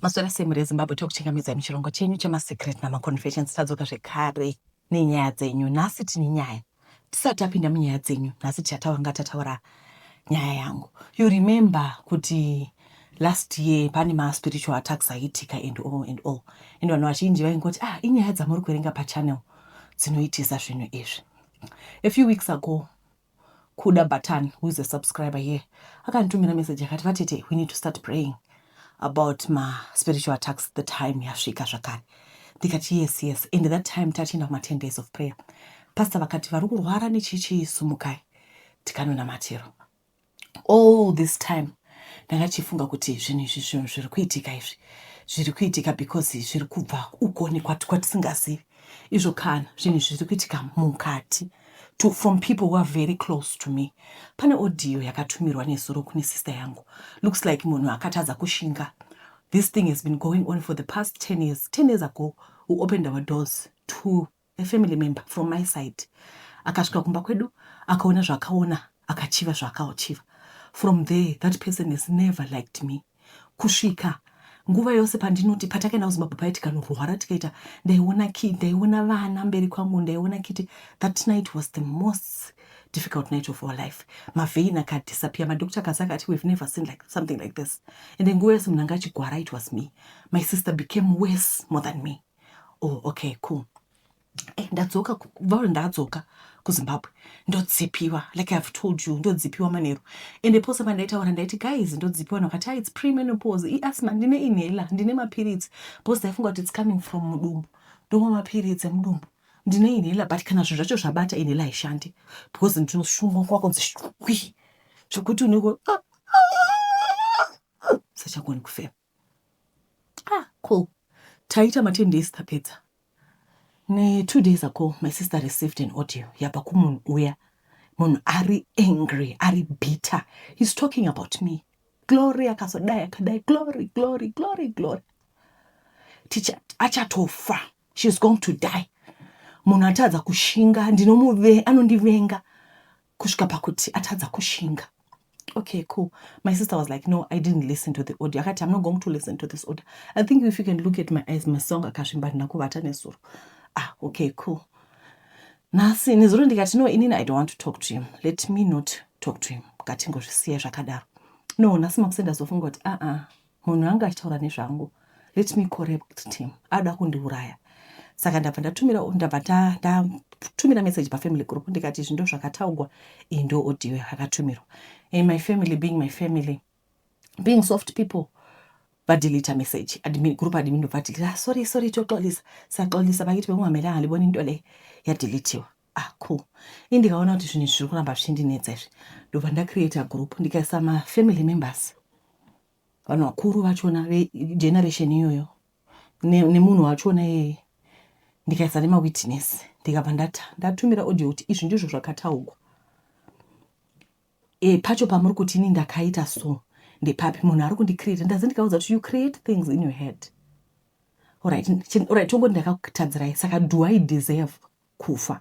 Maswera semure Zimbabwe tokuchingamidza muchirongo chenyu chemaSecret namaConfessions tadzoka zvekare nenyaya dzenyu. Nhasi tine nyaya. Tisati tapinda munyaya dzenyu, nhasi tataura nyaya yangu. You remember kuti last year pane spiritual attacks aitika and all. And vanhu vazhinji vaingoti inyaya dzamuri kuverenga pachannel dzinoitisa zvinhu izvi. A few weeks ago, Kuda Batan, who is a subscriber here, akanditumira message akati vatete, we need to start praying about my spiritual attacks. The time yasvika zvakare. Ndikati yes. And that time tachinda kuma 10 days of prayer. Pastor vakati vari kurwara nechichi sumukai tikanonamatiro. All this time ndakachifunga kuti zvinhu izvi zviri kuitika izvi zviri kuitika because zviri kubva ukoni kwatisingazivi. Izvo kana zvinhu zviri kuitika mukati from people who are very close to me. Pane audio yakatumirwa nezuro kune sister yangu. Looks like munhu akatadza kushinga. This thing has been going on for the past 10 years. 10 years ago, we opened our doors to a family member from my side. Akasvika kumba kwedu, akaona zvakaona, akachiva zvakachiva. From there, that person has never liked me. Kusvika nguva yose pandinoti patakaenda kuZimbabwe paitika norwara tikaita ndaiona vana mberi kwangu ndaiona kiti. That night was the most difficult night of our life. Mavein akadisappear. Madoctor akasaka ati we've never seen something like this. And nguva yose munhu anga achigwara, it was me. My sister became worse more than me. Oh, okay, cool. Ndadzoka kuZimbabwe ndodzipiwa, like I've told you, ndodzipiwa manheru. And pose pandaitaura ndaiti guys ndodzipiwa nakati it's premenopause, iasthma ndine inhaler, ndine mapirits. Because ndaifunga kuti it's coming from mudumbu, ndomwa mapirits emudumbu, ndine inhaler. But kana zvinhu zvacho zvabata inhaler haishandi because ndinoshungwa kwakunzi shwi zvokuti uneko sachagoni kufema. Cool. Taita ma 10 days tapedza. 2 days ago, my sister received an audio. Yabva kumunhu uya. Munhu ari angry, ari bitter. He's talking about me. Glory akazodai akadai. Glory. Teacher, achatofa. She's going to die. Munhu atadza kushinga. Anondivenga. Kusvika pakuti atadza kushinga. Okay, cool. My sister was like, no, I didn't listen to the audio. Akati, I'm not going to listen to this audio. I think if you can look at my eyes, my song akashimba ndinakuvata nesuro. Okay, cool. Nasi nezuro ndikati no, inini I don't want to talk to him. Let me not talk to him. Kati ngozvisiya zvakadaro. No, nasi makusenda zofunga kuti munhu anga achitaura nezvangu. Let me correct him. Ada kundiuraya. Saka ndabva ndatumira message pafamily group ndikati izvi ndo zvakataurwa, iyi ndo audio yakatumirwa. And my family being soft people, vadelete message. Group admin ndobva sorry toxolisa. Saxolisa vakiti bekungamela haliboni into le yadeletiwa. Cool. Indikaona kuti zvinhu zviri kuramba zvichendinetsa izvi. Ndobva ndacreate group ndikaisa family members. Vanhu vakuru vachona generation iyoyo. Nemunhu wachona yeye. Ndikaisa nemawitness. Ndikabva ndatumira audio kuti izvi ndizvo zvakataurwa. Pacho pamuri kuti ini ndakaita so. Ndepapi munhu ari kundicreate. Ndazi ndikaudza kuti you create things in your head. Alright, tongo ndakakutadzirai. Saka do I deserve kufa?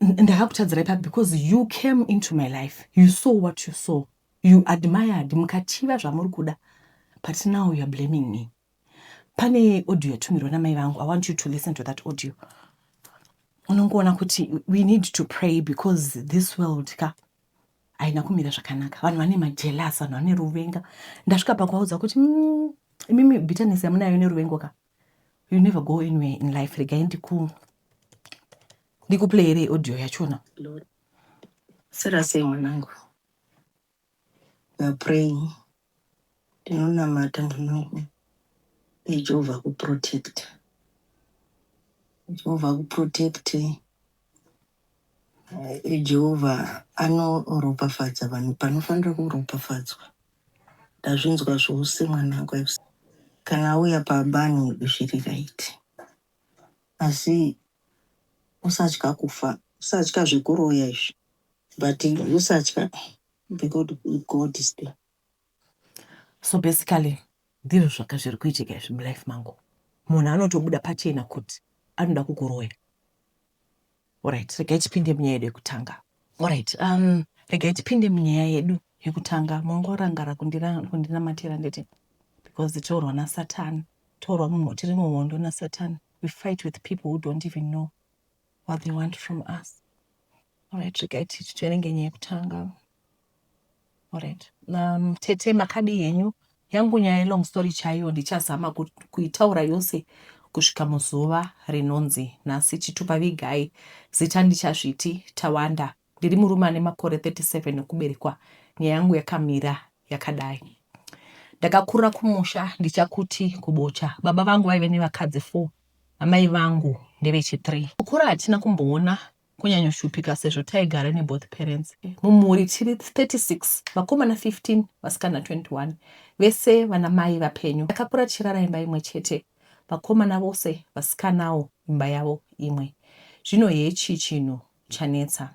Ndakakutadzirai papi because you came into my life. You saw what you saw. You admired. Mukachiva zvamuri kuda. But now you are blaming me. Pane audio yatumirwa namai vangu. I want you to listen to that audio. Unongoona kuti we need to pray because this world haina kumira zvakanaka. Vanhu vane majealous, vanhu vane ruvenga. Ndasvika pakuvaudza kuti imimi bitterness yamunayo neruvengo you never go anywhere in life. Regai ndikuplayere audio yachona. Lord, Sarase mwanangu, we are praying. Tinonamata ndinongo. Jehovah kuprotect. Jehovah kuprotect. Jehovah anoropafadza vanhu panofanira kuropafadzwa. Ndazvinzwa zvose mwanangu. Kana auya pabani zviri right. Asi usatya kufa, usatya zvekuroya izvi. But usatya because God is there. So basically, ndizvo zvakazviri kuitika izvi mulife mangu. Munhu anotobuda pachena kuti anoda kukuroya. Alright, regai tipinde munyaya yedu yekutanga. Alright, regai tipinde munyaya yedu yekutanga Mungu arangara kundinamatira nditi because taurwa naSatan, taurwa munhu tiri muhondo naSatan. We fight with people who don't even know what they want from us. Alright, rikaiti titverenge nyaya yekutanga. Alright. Tete makadi yenyu yangu nyaya long story chaiyo ndichazama kuitaura yose kusvika muzuva rinonzi nhasi chitupa vigai zita ndichazviti tawanda. Ndiri murume ane makore 37 ekuberekwa. Nyaya yangu yakamira yakadai. Ndakakura kumusha ndichakuti kubocha. Baba vangu vaive nevakadzi 4, amai vangu ndevechi3. Kukura hatina kumboona kunyanyoshupika sezvo taigara neboth parents. Mumhuri tiri 36, vakomana 15, vasikana 21. Vese vana mai vapenyu. Ndakakura tichirara imba imwe chete. Vakomana vose vasikanawo imba yavo imwe. Zvino hechi chinhu chanetsa.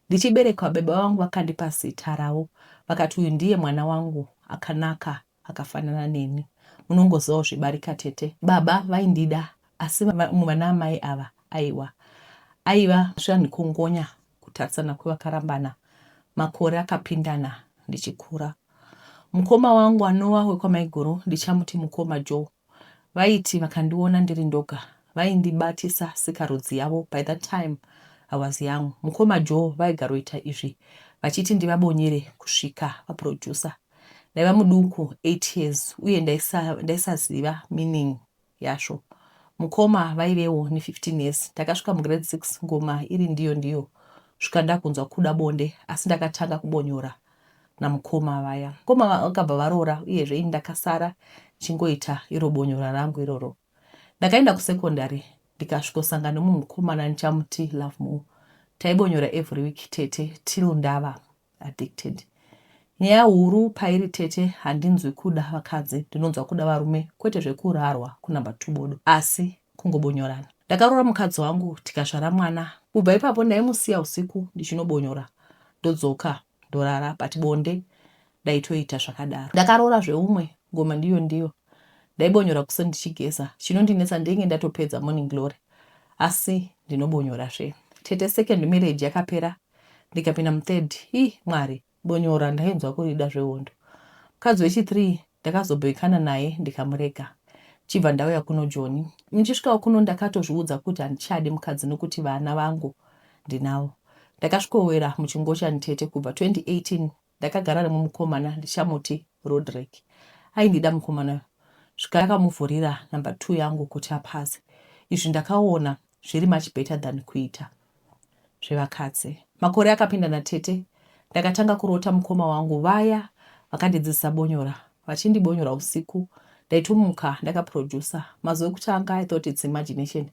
Ndichiberekwa baba vangu vakandipa zita ravo. Vakati uyu ndiye mwana wangu akanaka akafanana neni. Munongozivawo zvibarika tete. Baba vaindida asi vana amai ava aiva zvanhikongonya kutarisana kwevakarambana. Makore akapindana ndichikura. Mukoma wangu anova wekwamaiguru ndichamuti mukoma Joe. Vaiti vakandiona ndiri ndoga vaindibatisa sikarudzi yavo. By that time I was young. Mukoma Joe vaigaroita izvi vachiti ndivabonyere kusvika vaproducer. Ndaiva muduku 8 years uye ndaisaziva meaning yazvo. Mukoma vaivewo ni 15 years. Ndakasvika mugrade 6 ngoma iri ndiyo svika ndakunzwa kuda bonde asi ndakatanga kubonyora namukoma vaya. Mukoma vakabva varoora uyezve ini ndakasara chingoita iro bonyora rangu iroro. Ndakaenda kusekondari ndikasvikosangana nomunhu mukomana ndichamuti Love Mo. Taibonyora every week tete till ndava addicted. Nyaya huru pairi tete handinzwi kuda vakadzi, ndinonzwa kuda varume, kwete zvekurarwa kunamba 2 bodo asi kungobonyorana. Ndakaroora mukadzi wangu tikazvara mwana. Kubva ipapo ndaimusiya usiku ndichinobonyora. Ndodzoka ndorara but bonde ndaitoita zvakadaro. Ndakaroora zveumwe ngoma ndiyo. Ndaibonyora kuseni ndichigeza. Chinondinetsa ndenge ndatopedza Morning Glory. Asi ndinobonyora zve. Tete second marriage yakapera. Ndikapinda mu3rd. Mwari, bonyora ndainzwa kurida zvehondo. Mukadzi wechi3 ndakazobhekana naye ndikamurega. Chibva ndauya kuno John. Mchisvikawo kuno ndakatozviudza kuti handichade mukadzi nokuti vana vangu ndinawo. Ndakasvikowera muchingochani tete kubva 2018 ndakagara nemukomana ndichamuti Roderick. Aindida mukomana. Svika yakamuvhurira number 2 yangu kuti apase. Izvi ndakaona zviri much better than kuita zvevakadzi. Makore akapindana tete. Ndakatanga kurota mukoma wangu vaya vakandidzidzisa bonyora. Vachindibonyora usiku. Ndaitomuka ndakaproducer. Mazuva ekutanga I thought it's imagination.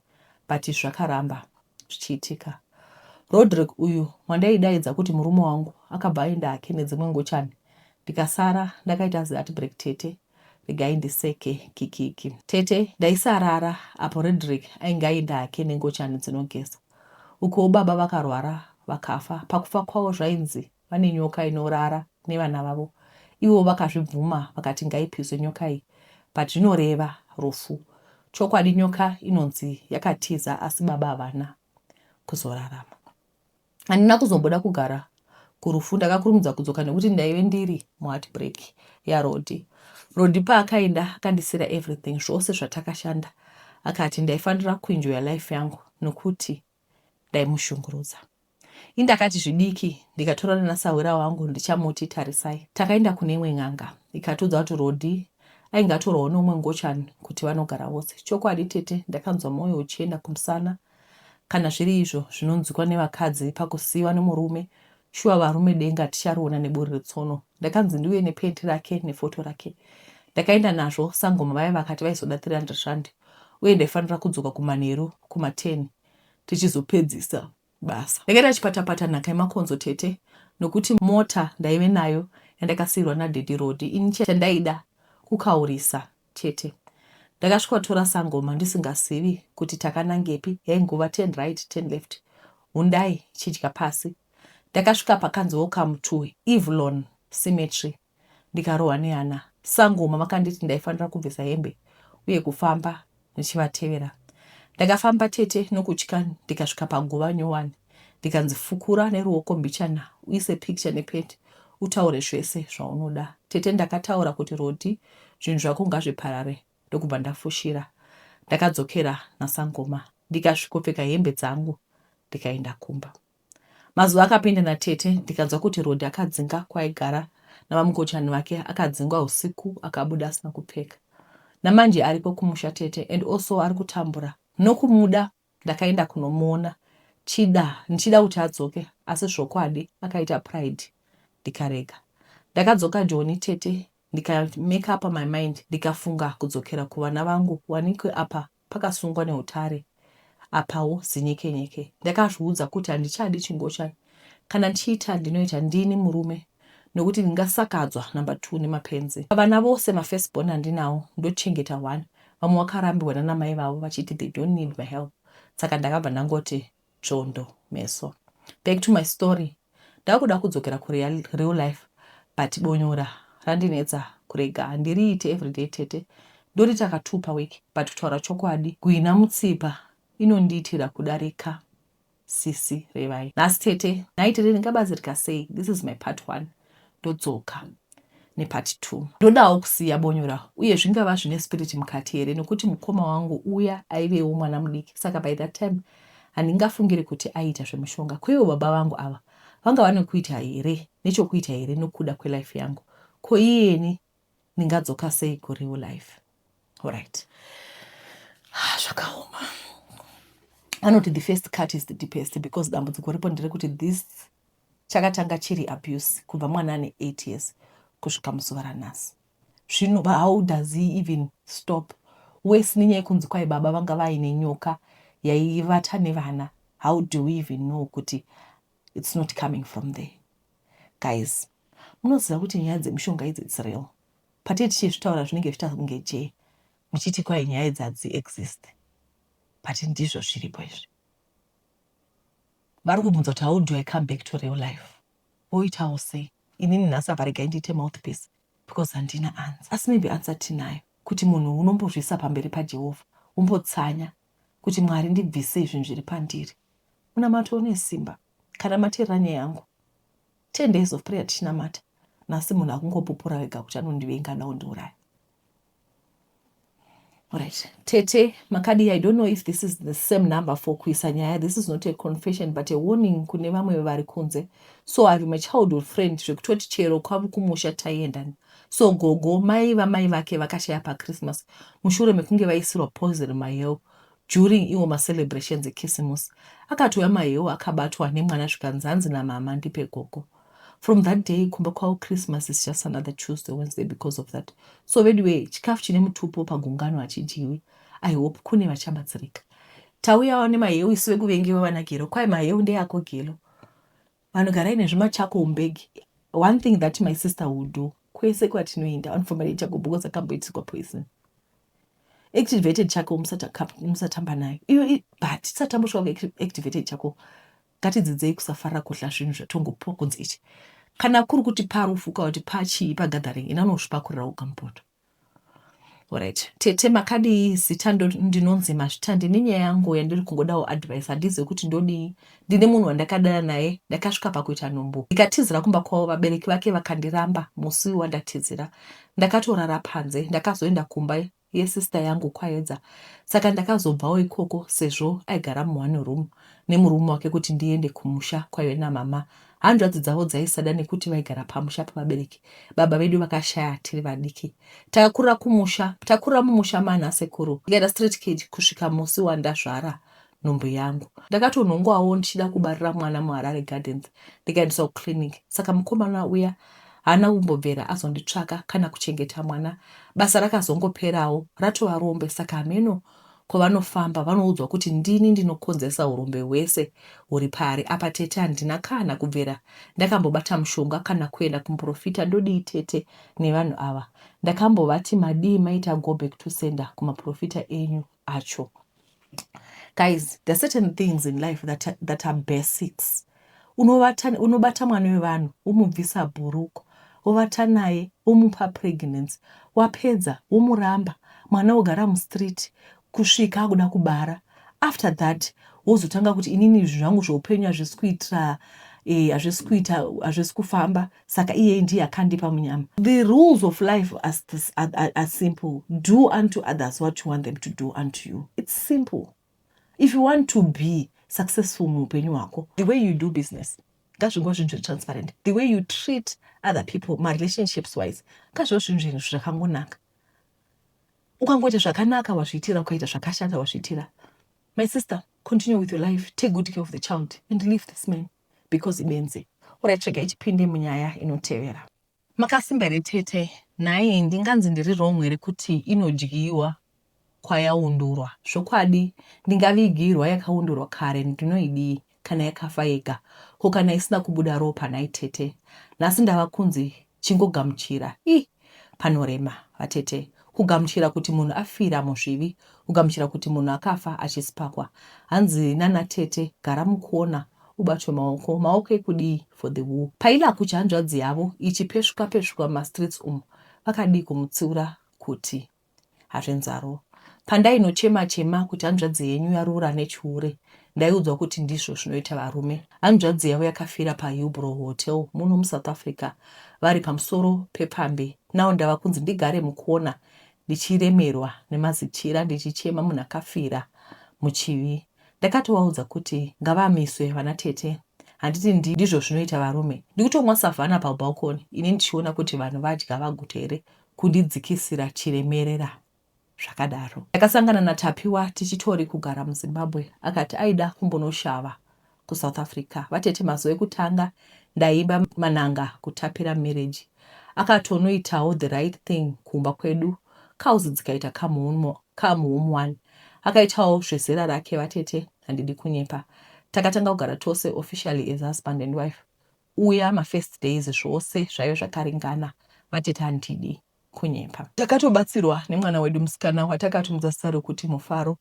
But zvakaramba zvichiitika. Roderick uyu wandaidaidza kuti murume wangu akabva aenda hake nedzimwe ngochani. Ndikasara ndakaita heartbreak tete. Rigaindiseke kikiki. Tete ndaisarara apo Roderick ainge aenda hake nengochani dzinogeza. Uko baba vakarwara vakafa. Pakufa kwavo zvainzi vane nyoka inorara nevana vavo. Ivo vakazvibvuma vakati ngaipiswe nyoka iyi. But zvinoreva rufu. Chokwadi nyoka inonzi yakatiza asi baba havana kuzorarama. Handina kuzomboda kugara kurufu. Ndakakurumidza kudzoka nekuti ndaive ndiri muheartbreak yaRodi. Rodi paakaenda akandisira everything zvose zvatakashanda. Akati ndaifanira kuenjoya life yangu nokuti ndaimushungurudza. Indakati zvidiki ndikatorana nasawira wangu ndichamuti tarisai. Takaenda kune imwe n'anga. Ikatudza kuti Rodi aingatorwawo nomwe ngochani kuti vanogara vose. Chokwadi tete ndakanzwa mwoyo uchienda kumusana. Kana zviri izvo zvinonzwikwa nevakadzi pakusiyiwa nemurume. Shuwa varume denga tichariona neburi retsono. Ndakanzi ndiuye nepeti rake nefoto rake. Ndakaenda nazvo sangoma vaya vakati vaizoda 300 rand. Uye ndaifanira kudzoka kumanheru kuma10 tichizopedzisa basa. Ndakaenda chipatapata nhaka yemakonzo tete nokuti mota ndaive nayo yandakasiyirwa naDaddy Rodi ini chandaida kukaurisa tete. Ndakasvikatora sangoma ndisingazivi kuti takanangepi. Yaingova 10 right 10 left. Hundai chidya pasi. Ndakasvika pakanzi welcome to Evelyn Cemetery. Ndikarohwa nehana. Sangoma vakanditi ndaifanira kubvisa hembe uye kufamba ndichivatevera. Ndakafamba tete nokutya ndikasvika paguva nyowani. Ndikanzi fukura neruoko mbichana uise picture nepeti utaure zvese zvaunoda. Tete ndakataura kuti Roti, zvinhu zvako ngazviparare. Ndokubva ndafushira. Ndakadzokera naSangoma. Ndikasvikopfeka hembe dzangu. Ndikaenda kumba. Mazuva akapinda naTete, ndikanzwa kuti Rodi akadzinga kwaigara navamukochani vake, akadzingwa usiku akabuda asina kupfeka. Namanje aripo kumusha Tete and also ari kutambura. Nokumuda ndakaenda kunomuona. Ndichida kuti adzoke, asi zvokwadi akaita pride. Ndikarega. Ndakadzoka Joni Tete, ndika make up my mind, ndikafunga kudzokera kuvana vangu wanikwe apa pakasungwa neutare. Apawo zinyeke-nyeke. Ndakazviudza kuti handichadi chingochani. Kana ndichiita ndinoita ndini murume. Nokuti ndingasakadzwa number 2 nemapenzi. Vana vose mafirstborn handinawo, ndochengeta 1. Vamwe vakarambiwa namai vavo vachiti they don't need my help. Saka ndakabva ndangoti chondo meso. Back to my story. Ndakuda kudzokera real life, but bonyora randinetsa kurega handiriite everyday Tete. Ndorita ka2 per week, but kutaura chokwadi kuina mutsipa inondiitira kudarika sisi revai. Nhasi Tete, naiti ringabazi rikasei, this is my part 1. Ndodzoka nepart 2. Ndodawo kusiya bonyora, uye zvingava zvine spirit mukati here, nekuti mukoma wangu uya aivewo mwana mudiki. Saka by that time, handingafungiri kuti aita zvemishonga. Kwewo baba vangu ava, vanga vanokuita here, nechokuita here nokuda kwelife yangu. Ko iyeni, ndingadzoka sei kureal life. Alright. Zvakaoma. Anoti the first cut is the deepest, because dambudziko ripo nderekuti this chakatanga chiri abuse kubva mwana ane 8 years kusvika muzuva ranhasi. Zvino how does he even stop? Wese nenyaya yekunzi kwai baba vanga vaine nyoka yaivata nevana. How do we even know kuti it's not coming from there? Guys, munoziva kuti nyaya dzemishonga idzi it's real. Patete tichizvitaura zvinenge zvitange je, muchiti kwai nyaya idzi hadzi exist. But ndizvo zviripo izvi. Vari kubvunza kuti how do I come back to real life? Voitawo sei? Inini nhasi avarega ndiite mouthpiece because handina answer. Asi maybe answer tinayo. Kuti munhu unombozvisa pamberi paJehovha, umbotsanya kuti Mwari ndibvise zvinhu zviri pandiri. Munamato nesimba. Kana materera nyaya yangu. 10 days of prayer tichinamata. Nhasi munhu akungopupura wega kuti anondivenga nawo ndiuraya. Alright, Tete, Makadi, I don't know if this is the same number for kuisa nyaya. This is not a confession, but a warning kune vamwe vari kunze. So I have my childhood friend, zvekutoti chero kwavo kumusha taienda. So gogo, mai vake vakashaya paChristmas. Mushure mekunge vaisirwa poison mayo during iwo macelebrations eKisimusi. Akatouya mayo akabatwa nemwana zvikanzanzi namama ndipe gogo. From that day, kumba kwao Christmas is just another Tuesday, Wednesday because of that. So anyway, chikafu chine mutupo pagungano hachijiwi. I hope kune vachabatsirika. Tauyawo nemahewu isiwe kuvengewa vana Gero. Kwai mahewu ndeyako Gero. Vanogara ine zvimachako umbegi. One thing that my sister would do, kwese kwatinoenda vanofamba chako because akamboitiswa poison. Activated chako musatamba nayo. But tisatambosvika activated chako. Ngatidzidzei kusafara kudla zvinhu zvatongopuwa kunzi ichi. Kana kuri kuti parufuka kuti pachii pagathering inanosvipakurira ukampoto. Alright. Tete Makadi zita ndinonzi mazvita ndine nyaya yangu yandiri kungodawo advice. Handizivi kuti ndodii. Ndine munhu wandakadana naye, ndakasvika pakuita nhumbu. Ndikatizira kumba kwavo, vabereki vake vakandiramba. Musi wandatizira, ndakatorara panze, ndakazoenda kumba yesister yangu kwaedza. Saka ndakazobvawo ikoko sezvo aigara mu1 room nemurume wake kuti ndiende kumusha kwaive namama. Hanzvadzi dzavo dzaisada nekuti vaigara pamusha pavabereki. Baba vedu vakashaya tiri vadiki. Takurira mumusha mana sekuru. Ndikaenda straight cage kusvika musi wandazvara nhumbu yangu. Ndakatonhongwawo ndichida kubarira mwana muHarare Gardens. Ndikaendeswa kuclinic. Saka mukomana uya haana kumbobvera azonditsvaka kana kuchengeta mwana. Basa rakazongoperawo ratova rombe. Saka hameno kwavanofamba vanoudzwa kuti ndini ndinokonzesa urombe hwese huri pari. Apa Tete handina kana kubvera ndakambobata mushonga kana kuenda kumuprofita. Ndodii Tete nevanhu ava? Ndakambovati madii maita go back to sender kumaprofita enyu acho. Guys, there are certain things in life that are basics. Unobata mwana wevanhu, umubvisa bhuruku, wovata naye, womupa pregnancy, wapedza, womuramba, mwana ogara mustreet, kusvika akuda kubara. After that, wozotanga kuti inini zvangu zvoupenyu hazvisi kuitira hazvisi kuita, hazvisi kufamba, saka iye ndiye akandipa munyama. The rules of life are simple. Do unto others what you want them to do unto you. It's simple. If you want to be successful muupenyu hwako, the way you do business ngazvingo zvinhu transparent. The way you treat other people, relationships wise, ngazvo zvinhu zvakangonaka. Ukangoita zvakanaka wazviitira, ukaita zvakashata wazviitira. My sister, continue with your life, take good care of the child and leave this man because ibenzi. Uraitsvega ichipinde munyaya inotevera. Makasimba here tete, naye ndinganzi ndiri wrong here kuti inodyiwa kwayaundurwa. Zvokwadi ndingavigirwa yakaundurwa kare, ndinoidii kana yakafa yega, ko kana isina kubuda ropa naye tete. Nhasi ndava kunzi chingogamuchira. Panorema vatete. Kugamuchira kuti munhu afira muzvivi, kugamuchira kuti munhu akafa achisipakwa. Hanzi nana tete, gara mukuona ubatwe maoko ekudii for the war. Paila kucha hanzvadzi yavo ichipesvuka mastreets vakadii kumutsiura kuti hazvenzaro. Pandainochema kuti hanzvadzi yenyu yarura nechiure, ndaiudzwa kuti ndizvo zvinoita varume. Hanzvadzi yavo yakafira paHillbrow Hotel muno muSouth Africa, vari pamusoro pepambe. Nao ndava kunzi ndigare mukuona ndichiremerwa nemazichira ndichichema munhu akafira muchivi. Ndakatovaudza kuti ngavamiswe vana tete, handiti ndizvo zvinoita varume. Ndikutomwa savana pabalcony ine ndichiona kuti vanhu vadya vaguta here, kundidzikisira chiremerera. Zvakadaro ndakasangana naTapiwa tichitori kugara muZimbabwe, akati aida kumbonoshava kuSouth Africa. Vatete mazuva ekutanga ndaimba mananga kutapira marriage. Akatonoitawo the right thing kumba kwedu, cows dzikaita come home one. Akaitawo zvezera rake vatete, handidi kunyepa. Takatanga kugara tose officially as husband and wife. Uya first days zvose zvaiva zvakaringana, vatete handidi kunyepa. Takatobatsirwa nemwana wedu musikana watakatumudza zita rokuti Mufaro,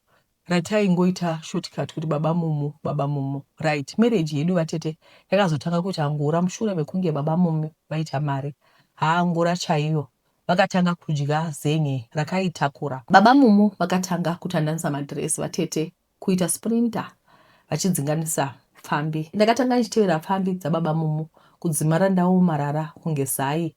rataingoita shortcut kuti baba mumu. Right, marriage yedu vatete yakazotanga kuti angura mushure mekunge baba mumu vaita mari. Haangura chaiyo, vakatanga kudya zenye rakaitakura. Baba mumu vakatanga kutandanisa madress vatete, kuita sprinter vachidzinganisa pfambi. Ndakatanga ndichitevera pfambi dzababa mumu, kudzimara ndau marara kunge zai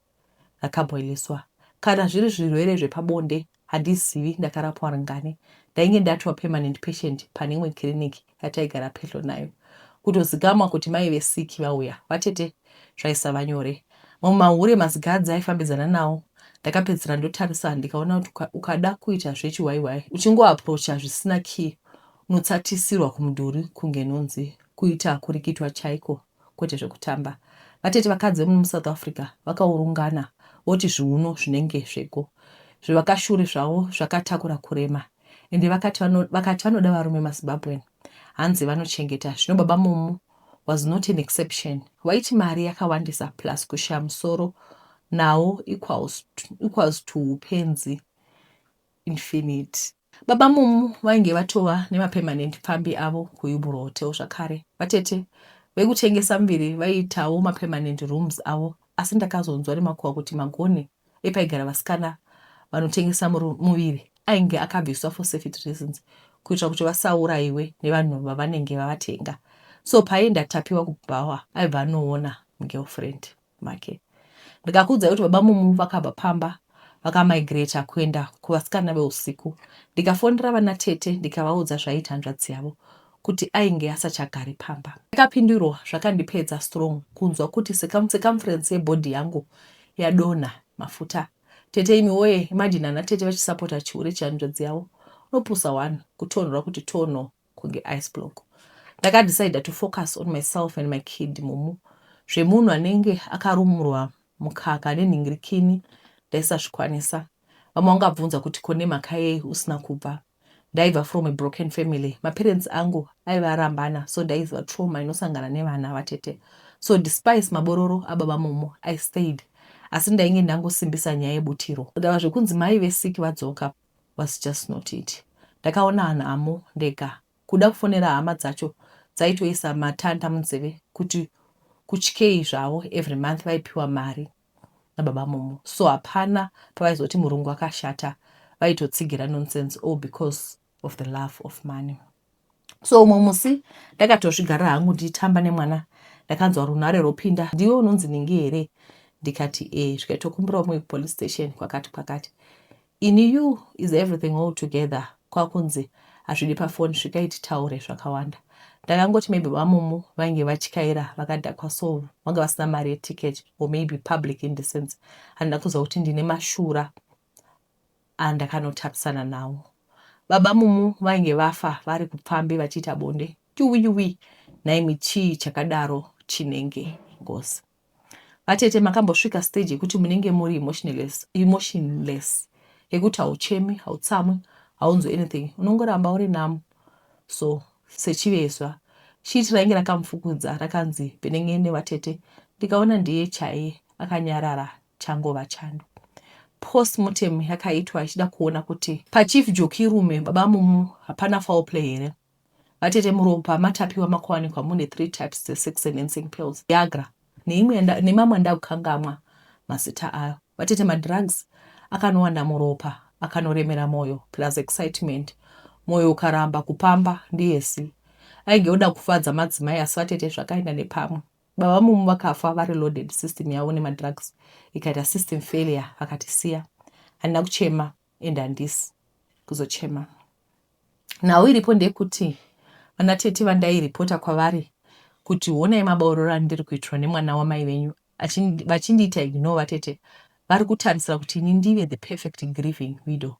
rakabhoiliswa. Kana zviri zvirwere zvepabonde handizivi, ndakarapwa ringane. Ndainge ndatwa permanent patient pane imwe kiriniki yataigara pedyo nayo. Kutozikamwa kuti maive siki vauya, vatete zvaisava nyore. Mumahure mazigadzi aifambidzana nawo, ndakapedzera ndotarisa ndikaona kuti ukada kuita zvechiwaiwai, uchingoaprocha zvisina key, unotsatisirwa kumudhuri kunge nonzi kuita kurikitwa chaiko, kwete zvekutamba. Vatete vakadzi muno muSouth Africa vakaurungana voti zviuno zvinenge zveko, zvevakashure zvavo zvakatakura kurema. Ende vakati vanoda varume maZimbabwean, hanzi vanochengeta. Zvino baba mumu was not an exception. Waiti mari yakawandisa plus kushaya musoro nawo equals to upenzi infinite. Baba mumu vainge vatova nemapermanent pfambi avo kuHillbrow Hotel zvakare. Vatete vekutengesa mbiri vaiitawo mapermanent rooms avo, asi ndakazonzwa nemakuhwa kuti magoni epaigara vasikana vanotengesa muviri ainge akabviswa for safety reasons, kuitira kuti vasaurayiwe nevanhu vavanenge vavatenga. So paenda Tapiwa kubhawa aibva anoona girlfriend make. Ndikakuudza kuti baba mumu vakabva pamba vakamigrata kuenda kuvasikana veusiku. Ndikafondera vana tete ndikavaudza zvaita hanzvadzi yavo kuti ainge asachagari pamba. Ndakapindurwa zvakandipedza strong kunzwa kuti circumference yebhodhi yangu yadonha mafuta. Tete imi woye, imagine ana tete vachisapota chiure chahanzvadzi yavo, unopusa 1 kutonhora kuti tonho kunge ice block. Ndakadecide to focus on myself and my kid mumu. Zvemunhu anenge akarumurwa mukaka nenhingirikini ndaisazvikwanisa. Vamwe vangabvunza kuti kone mhaka yei usina kubva. Ndaibva from a broken family. Maparents angu aivarambana, so ndaiziva trauma inosangana nevana vatete. So despite mabororo ababa mumu, I stayed. Asi ndainge ndangosimbisa nyaya yebutiro. Ndava zvekunzi mai vesiki vadzoka was just not it. Ndakaona nhamo ndega. Kuda kufonera hama dzacho dzaitoisa matanda munzeve kuti kutyei zvavo every month vaipiwa mari nababa mumu. So hapana pavaizoti murungu akashata vaitotsigira nonsense all because of the love of money. So umwe musi ndakatozvigara hangu ndichitamba nemwana, ndakanzwa runhare ropinda, ndiwe unonzi Ningi here? Ndikati zvikaitokumbirawo mumwe police station kwakati ini you is everything all together, kwakunzi hazvidi pafoni, svikaiti taure zvakawanda. Ndakangoti maybe vamumu vainge vatyaira vakadhakwa, so vanga vasina mari yeticket or maybe public indecence. Handina kuziva kuti ndine mashura andakanotapisana nawo. Baba mumu vainge vafa vari kupfambi vachiita bonde yuwi, naimi chii chakadaro chinenge ngozi. Vatete makambosvika stage yekuti munenge muri emotionless yekuti hauchemi, hautsamwi, haunzwi anything, unongoramba uri namo. So sechivezwa shiti rainge rakamufukudza rakanzi Penengene Vatete, ndikaona ndiye chaiye akanyarara changova chando. Postmortem yakaitwa ichida kuona kuti pachief jokirume baba mumu hapana foul play here. Vatete muropa matapiwa makuwanikwa mune 3 types the sex enhancing pills, Viagra nemamwe ndakukangamwa mazita ayo. Vatete madrugs akanowanda muropa akanoremera moyo plus excitement, moyo ukaramba kupamba ndiyesi. Ainge oda kufadza madzimai asi vatete zvakaenda nepamwe. Baba mumu vakafa vari loaded system yavo nemadrugs, ikaita system failure vakatisiya. Handina kuchema ende handisi kuzochema. Nhau iripo ndeyekuti vanatete vandairipota kwavari kuti honai mabauriro andiri kuitirwa nemwana wamai venyu, vachindiita ignore vatete, vari kutarisira kuti ini ndive the perfect grieving widow.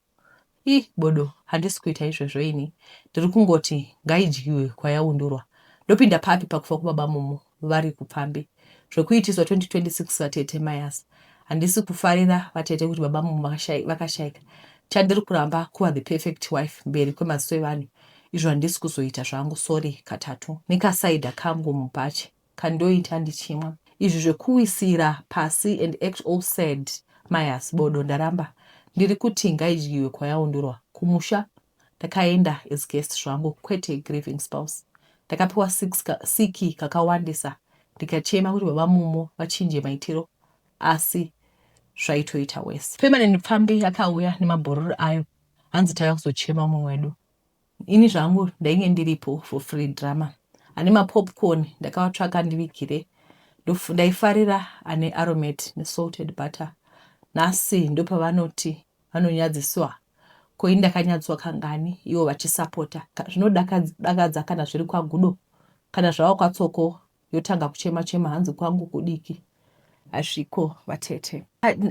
Bodo, handisi kuita izvozvo ini. Ndiri kungoti ngaidyiwe kwayaundurwa. Ndopinda papi pakufa kubaba mumu vari kupambi. Zvokuitiswa 2026 vatete mayas. Handisi kufarira vatete kuti baba mumu vakashaika. Chandiri kuramba kuva the perfect wife mberi kwemaziso evanhu. Izvo handisi kuzoita zvangu, sorry katatu. Nekasaida kangu mubhachi kandoita ndichimwa. Izvo zvekuwisira pasi and act all said mayas bodo ndaramba. Ndiri kuti ngaidyiwe kwayaundurwa. Kumusha ndakaenda as guest zvangu, kwete grieving spouse. Ndakapiwa siki kakawandisa, ndikachema kuti baba mumu vachinje maitiro, asi zvaitoita wese. Permanent pfambi yakauya nemabhororo ayo, hanzi tauya kuzochema mumwe wedu. Ini zvangu ndainge ndiripo for free drama. Ane mapopcorn ndakawatsvaka ndivigire. Ndaifarira ane aromate nesalted butter. Nasi ndopavanoti vanonyadziswa koini ndakanyadzwa kangani ivo vachisapota. Zvinodakadza kana zviri kwagudo, kana zvava kwatsoko yotanga kuchema hanzi kwangu kudiki. Asviko vatete.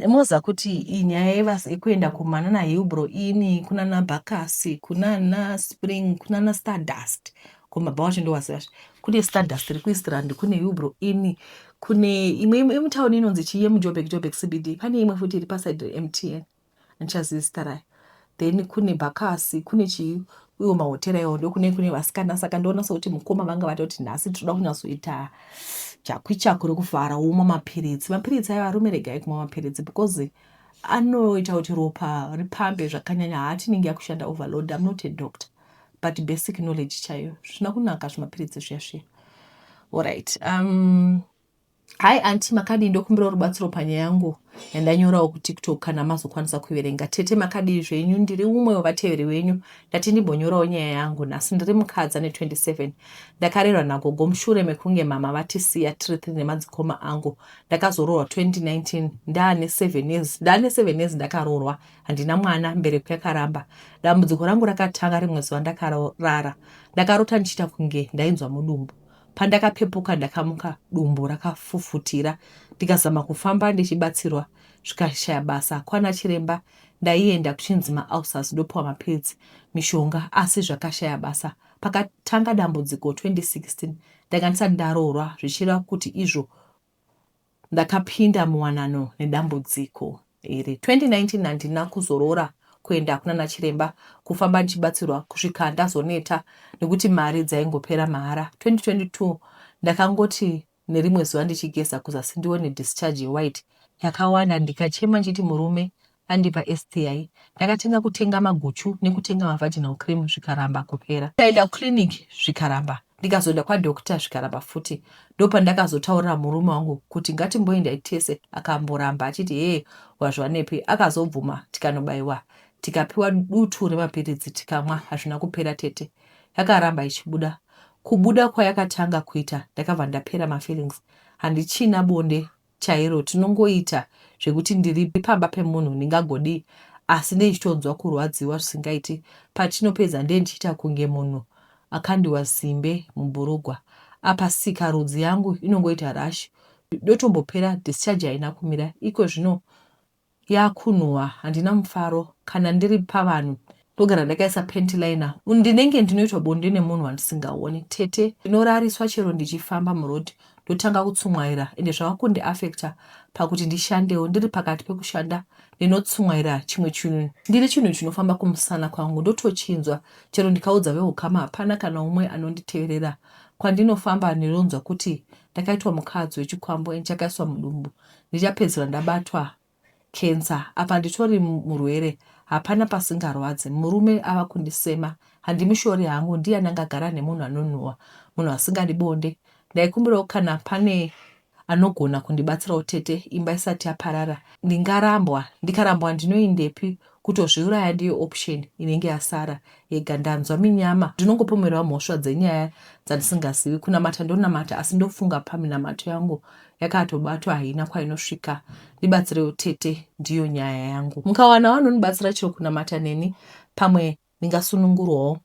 Moza kuti inyaya yekuenda kumanana Hillbrow ini kunana Bakasi, kunana Spring, kunana Stardust. Kumabva wacho ndowaziva. Kune Stardust iri kuIstirand, kune Hillbrow ini, kune imwe mutauni inonzi chiye muJoburg CBD. Pane imwe futi iri paside MTN. Andichazivi zita rayo. Then kune Bakasi, kune chiyu, uyo mahotera iwo ndokune vasikana. Saka ndoona sokuti mukoma vanga vatoti nhasi tinoda kunyazoita chakwichako rekuvhara womwa mapiritsi. Mapiritsi ayo varume regai kumwa mapiritsi because anoita kuti ropa ripambe zvakanyanya. Hatinenge yakushanda overload. I'm not a doctor, but basic knowledge chaiyo. Zvina kunaka zvimapiritsi zviya. Alright. Hai anti makadi ndokumbira rubatsiro panyaya yangu yandanyorawo kuTikTok kana mazokwanisa kuverenga. Tete makadi zvenyu, ndiri umwe wevateveri wenyu. Ndati ndimbonyorawo nyaya yangu nhasi. Ndiri mukadzi ne 27. Ndakarerwa nagogo mushure mekunge mama vatisiya tiri nemadzikoma angu. Ndakazoroorwa 2019 ndaane 7 years ndakarorwa. Handina mwana, mbereko yakaramba. Dambudziko rangu rakatanga rimwe zuva ndakarara. Ndakarota ndichita kunge ndainzwa mudumbu. Pandakapepuka ndakamuka dumbu rakafufutira. Ndikazama kufamba ndichibatsirwa zvikashaya basa. Kwana chiremba ndaienda kuchinzi maulcers ndopuwa mapiritsi, mishonga, asi zvakashaya basa. Pakatanga dambudziko 2016 ndanga ndisati ndaroorwa zvichireva kuti izvo ndakapinda muwanano nedambudziko iri. 2019 handina kuzorora kuenda kunana chiremba, kufamba ndichibatsirwa kusvika ndazoneta nekuti mari dzaingopera mahara. 2022 ndakangoti nerimwe zuva ndichigeza kuzasi ndione discharge white yakawanda, ndikachema ndichiti murume andipa STI. Ndakatenga kutenga maguchu nekutenga mavaginal cream zvikaramba kupera. Ndaenda kuclinic zvikaramba. Ndikazoenda kwadokta zvikaramba futi. Ndopandakazotaurira murume wangu kuti ngatimboenda itese. Akamboramba achiti wazva nepi. Akazobvuma tikanobayiwa. Tikapiwa dutu remapiritsi tikamwa, hazvina kupera tete. Yakaramba ichibuda kubuda kwayakatanga kuita ndakabva ndapera mafeelings. Handichina bonde chairo, tinongoita zvekuti ndiri pamba pemunhu ndingagodi, asi ndichitonzwa kurwadziwa zvisingaiti. Patinopedza ndichiita kunge munhu akandiwa zimbe muburugwa. Apa sikarudzi yangu inongoita rashi, dotombopera, discharge haina kumira. Iko zvino yakunhuhwa, handina mufaro. Kana ndiri pavanhu ndogara ndakaisa panty liner, ndinenge ndinoitwa bonde nemunhu wandisingaoni. Tete ndinorariswa chero ndichifamba murodhi, ndotanga kutsumwaira, ende zvavakundiafecta pakuti ndishandewo. Ndiri pakati pekushanda ndinotsumwaira chimwe chinhu, ndiri chinhu chinofamba kumusana kwangu. Ndotochinzwa chero ndikaudza veukama, hapana kana umwe anonditeerera. Kwandinofamba ndinonzwa kuti ndakaitwa mukadzi wechikwambo ndichakaiswa mudumbu, ndichapedzisira ndabatwa kenza. Apa nditori murwere, hapana pasingarwadze. Murume ava kundisema, handimishori hangu, ndiye anangagara nemunhu anonhuhwa, munhu asingadi bonde. Ndaikumbirawo kana pane anogona kundibatsirawo tete imba isati yaparara. Ndingarambwa, ndikarambwa ndinoindepi? Kutozviuraya ndiyo option inenge yasara yega. Ndanzwa minyama, ndinongopomerawo mhosva dzenyaya dzandisingazivi. Kunamata ndonamata, asi ndofunga paminamato yangu yakatobatwa haina kwainosvika. Ndibatsirewo tete, ndiyo nyaya yangu. Mukawana vanonibatsira chero kunamata neni, pamwe ndingasunungurwawo.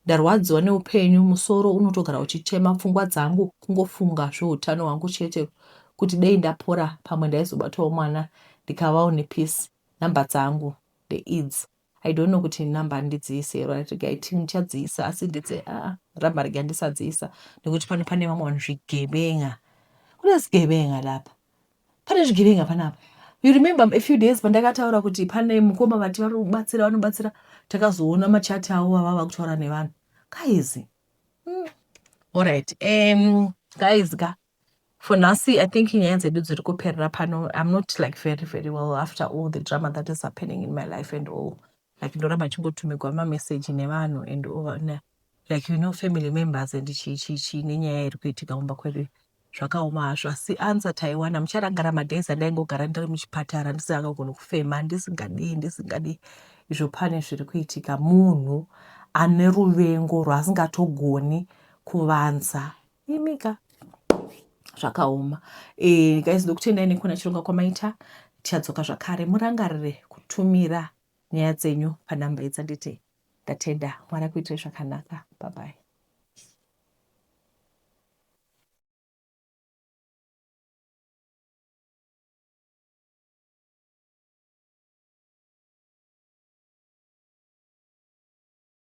Ndarwadziwa neupenyu, musoro unotogara uchichema, pfungwa dzangu kungofunga zveutano hwangu chete, kuti dei ndapora pamwe ndaizobatwawo mwana ndikavawo nepeace. Namba dzangu the-EADS, I don't know kuti namba ndidziise ratigaiti ndichadziisa, asi ndidze ramba rega ndisadziisa, nekuti pane vamwe vanhu zvigebenga. Kune zigebenga lapha, pane zvigebenga panapa. You remember a few days pandakataura kuti pane mukoma vati vanobatsira, takazoona machati avo avava kutaura nevanhu. Guys, alright, guys, for Nasi, I think nyaya dzedu dziri kuperera pano. I'm not like very well after all the drama that is happening in my life and all. Like ndoramba chingotumigwa message nevanhu and all, like you know, family members and chichi nenyaya iri kuitika kumba kwedu zvakaoma hazvo. Asi answer taiwana. Mucharangara madays andaingogara ndiri muchipatara ndisingagona kufema, ndisingadi. Izvo pane zviri kuitika. Munhu ane ruvengo rwaasingatogoni kuvanza. Imika zvakaoma. Guys, ndokutendai nekuna chirongwa kwamaita. Tichadzoka zvakare. Murangarire kutumira nyaya dzenyu panhamba idzi. Nditi ndatenda. Mwari akuitirei zvakanaka. Bye bye.